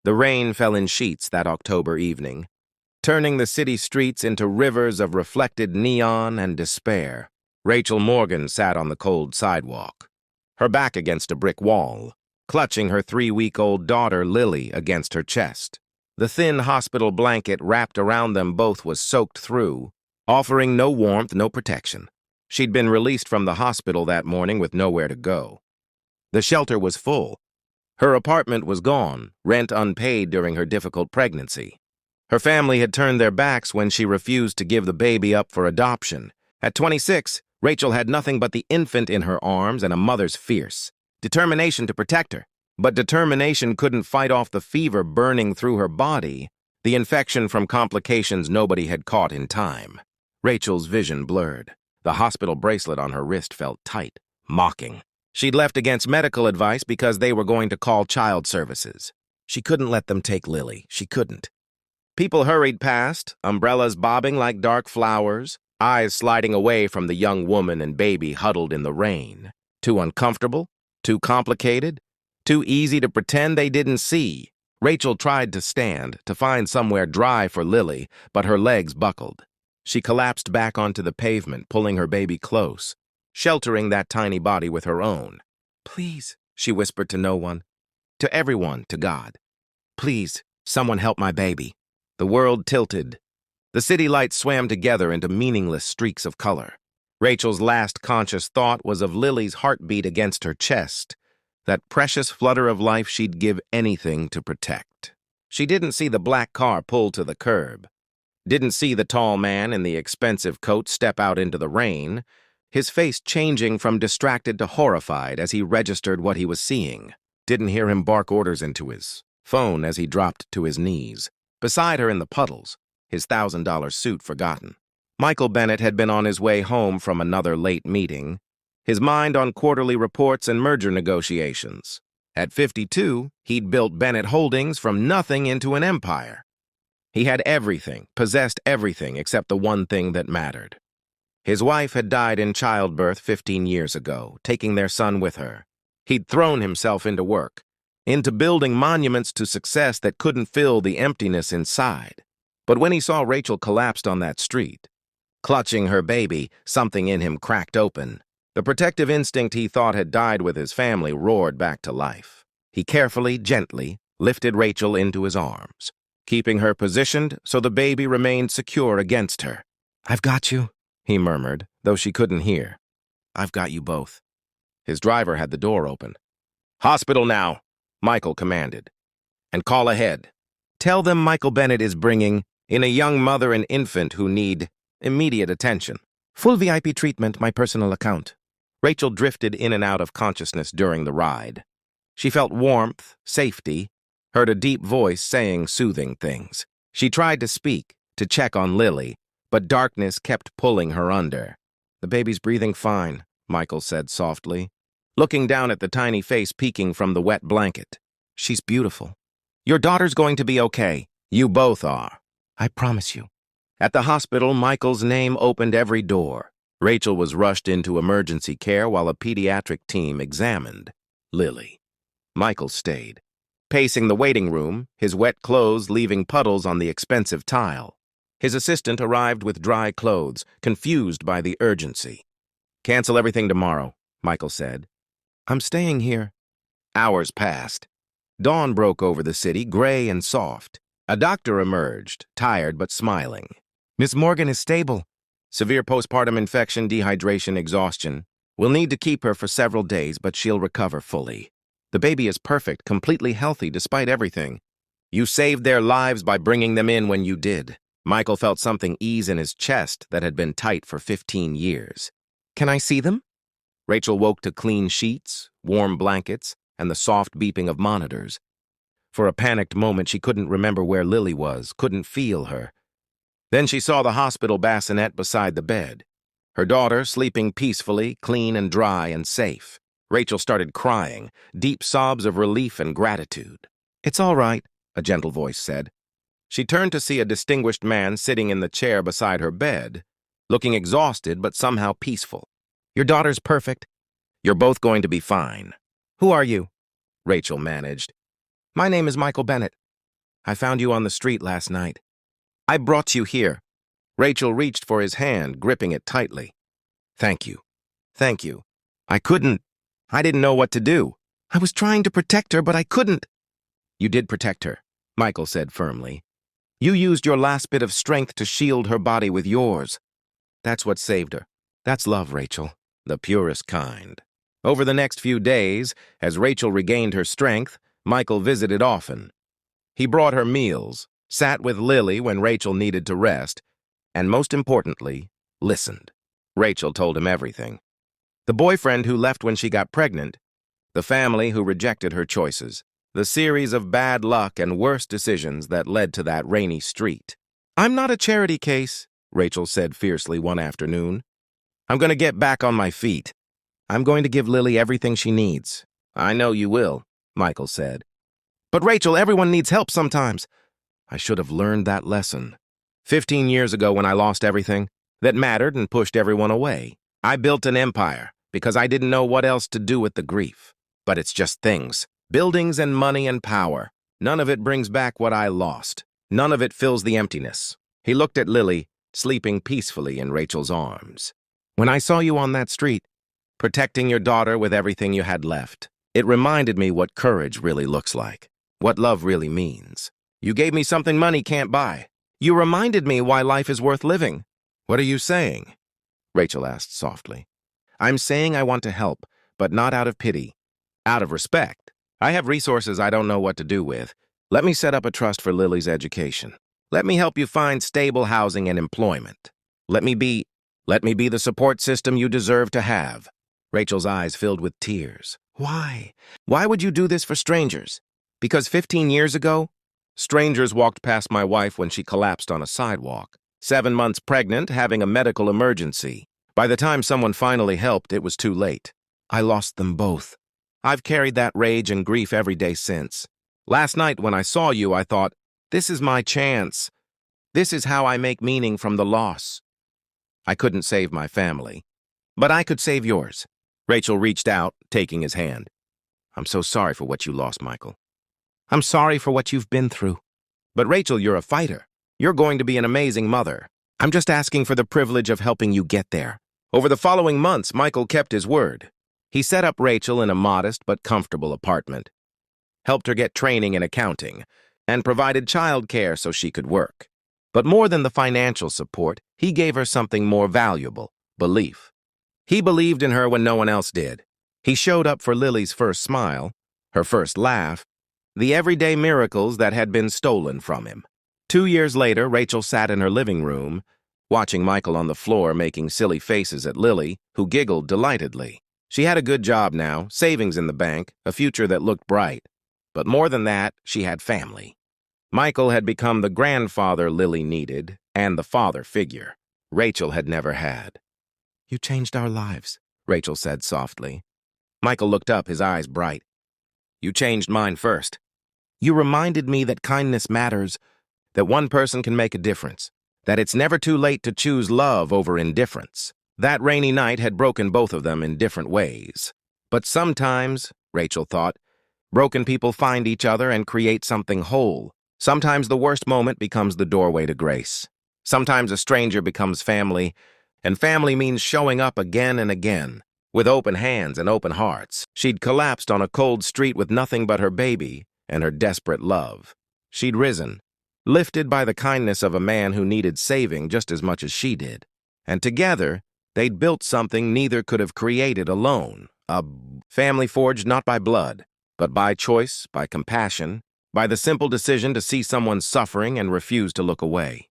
The rain fell in sheets that October evening, turning the city streets into rivers of reflected neon and despair. Rachel Morgan sat on the cold sidewalk, her back against a brick wall, clutching her 3-week-old daughter Lily against her chest. The thin hospital blanket wrapped around them both was soaked through, offering no warmth, no protection. She'd been released from the hospital that morning with nowhere to go. The shelter was full. Her apartment was gone, rent unpaid during her difficult pregnancy. Her family had turned their backs when she refused to give the baby up for adoption. At 26, Rachel had nothing but the infant in her arms and a mother's fierce determination to protect her. But determination couldn't fight off the fever burning through her body, the infection from complications nobody had caught in time. Rachel's vision blurred. The hospital bracelet on her wrist felt tight, mocking. She'd left against medical advice because they were going to call child services. She couldn't let them take Lily. She couldn't. People hurried past, umbrellas bobbing like dark flowers, eyes sliding away from the young woman and baby huddled in the rain. Too uncomfortable? Too complicated? Too easy to pretend they didn't see. Rachel tried to stand, to find somewhere dry for Lily, but her legs buckled. She collapsed back onto the pavement, pulling her baby close, sheltering that tiny body with her own. "Please," she whispered to no one. To everyone, to God. "Please, someone help my baby." The world tilted. The city lights swam together into meaningless streaks of color. Rachel's last conscious thought was of Lily's heartbeat against her chest, that precious flutter of life she'd give anything to protect. She didn't see the black car pull to the curb, didn't see the tall man in the expensive coat step out into the rain, his face changing from distracted to horrified as he registered what he was seeing. Didn't hear him bark orders into his phone as he dropped to his knees. Beside her in the puddles, his $1,000 suit forgotten. Michael Bennett had been on his way home from another late meeting, his mind on quarterly reports and merger negotiations. At 52, he'd built Bennett Holdings from nothing into an empire. He had everything, possessed everything except the one thing that mattered. His wife had died in childbirth 15 years ago, taking their son with her. He'd thrown himself into work, into building monuments to success that couldn't fill the emptiness inside. But when he saw Rachel collapsed on that street, clutching her baby, something in him cracked open. The protective instinct he thought had died with his family roared back to life. He carefully, gently, lifted Rachel into his arms, keeping her positioned so the baby remained secure against her. "I've got you," he murmured, though she couldn't hear. "I've got you both." His driver had the door open. "Hospital now," Michael commanded. "And call ahead. Tell them Michael Bennett is bringing in a young mother and infant who need immediate attention. Full VIP treatment, my personal account." Rachel drifted in and out of consciousness during the ride. She felt warmth, safety, heard a deep voice saying soothing things. She tried to speak, to check on Lily, but darkness kept pulling her under. "The baby's breathing fine," Michael said softly, looking down at the tiny face peeking from the wet blanket. "She's beautiful. Your daughter's going to be okay. You both are. I promise you." At the hospital, Michael's name opened every door. Rachel was rushed into emergency care while a pediatric team examined Lily. Michael stayed, pacing the waiting room, his wet clothes leaving puddles on the expensive tile. His assistant arrived with dry clothes, confused by the urgency. "Cancel everything tomorrow," Michael said. "I'm staying here." Hours passed. Dawn broke over the city, gray and soft. A doctor emerged, tired but smiling. "Miss Morgan is stable. Severe postpartum infection, dehydration, exhaustion. We'll need to keep her for several days, but she'll recover fully. The baby is perfect, completely healthy despite everything. You saved their lives by bringing them in when you did." Michael felt something ease in his chest that had been tight for 15 years. "Can I see them?" Rachel woke to clean sheets, warm blankets, and the soft beeping of monitors. For a panicked moment, she couldn't remember where Lily was, couldn't feel her. Then she saw the hospital bassinet beside the bed. Her daughter sleeping peacefully, clean and dry and safe. Rachel started crying, deep sobs of relief and gratitude. "It's all right," a gentle voice said. She turned to see a distinguished man sitting in the chair beside her bed, looking exhausted but somehow peaceful. "Your daughter's perfect. You're both going to be fine." "Who are you?" Rachel managed. "My name is Michael Bennett. I found you on the street last night. I brought you here. Rachel reached for his hand, gripping it tightly. Thank you. Thank you. I didn't know what to do. I was trying to protect her, but I couldn't. You did protect her, Michael said firmly. You used your last bit of strength to shield her body with yours. That's what saved her. That's love, Rachel, the purest kind. Over the next few days, as Rachel regained her strength, Michael visited often. He brought her meals, sat with Lily when Rachel needed to rest, and most importantly, listened. Rachel told him everything. The boyfriend who left when she got pregnant, the family who rejected her choices, the series of bad luck and worse decisions that led to that rainy street. I'm not a charity case, Rachel said fiercely one afternoon. I'm going to get back on my feet. I'm going to give Lily everything she needs. I know you will, Michael said. But Rachel, everyone needs help sometimes. I should have learned that lesson. 15 years ago when I lost everything that mattered and pushed everyone away, I built an empire because I didn't know what else to do with the grief. But it's just things, buildings and money and power. None of it brings back what I lost. None of it fills the emptiness. He looked at Lily, sleeping peacefully in Rachel's arms. When I saw you on that street, protecting your daughter with everything you had left, it reminded me what courage really looks like, what love really means. You gave me something money can't buy. You reminded me why life is worth living. What are you saying? Rachel asked softly. I'm saying I want to help, but not out of pity. Out of respect. I have resources I don't know what to do with. Let me set up a trust for Lily's education. Let me help you find stable housing and employment. Let me be the support system you deserve to have. Rachel's eyes filled with tears. Why? Why would you do this for strangers? Because 15 years ago, strangers walked past my wife when she collapsed on a sidewalk. 7 months pregnant, having a medical emergency. By the time someone finally helped, it was too late. I lost them both. I've carried that rage and grief every day since. Last night when I saw you, I thought, this is my chance. This is how I make meaning from the loss. I couldn't save my family, but I could save yours. Rachel reached out, taking his hand. I'm so sorry for what you lost, Michael. I'm sorry for what you've been through. But Rachel, you're a fighter. You're going to be an amazing mother. I'm just asking for the privilege of helping you get there. Over the following months, Michael kept his word. He set up Rachel in a modest but comfortable apartment, helped her get training in accounting, and provided childcare so she could work. But more than the financial support, he gave her something more valuable, belief. He believed in her when no one else did. He showed up for Lily's first smile, her first laugh, the everyday miracles that had been stolen from him. 2 years later, Rachel sat in her living room, watching Michael on the floor making silly faces at Lily, who giggled delightedly. She had a good job now, savings in the bank, a future that looked bright. But more than that, she had family. Michael had become the grandfather Lily needed, and the father figure Rachel had never had. You changed our lives, Rachel said softly. Michael looked up, his eyes bright. You changed mine first. You reminded me that kindness matters, that one person can make a difference, that it's never too late to choose love over indifference. That rainy night had broken both of them in different ways. But sometimes, Rachel thought, broken people find each other and create something whole. Sometimes the worst moment becomes the doorway to grace. Sometimes a stranger becomes family, and family means showing up again and again. With open hands and open hearts, she'd collapsed on a cold street with nothing but her baby and her desperate love. She'd risen, lifted by the kindness of a man who needed saving just as much as she did. And together, they'd built something neither could have created alone, a family forged not by blood, but by choice, by compassion, by the simple decision to see someone suffering and refuse to look away.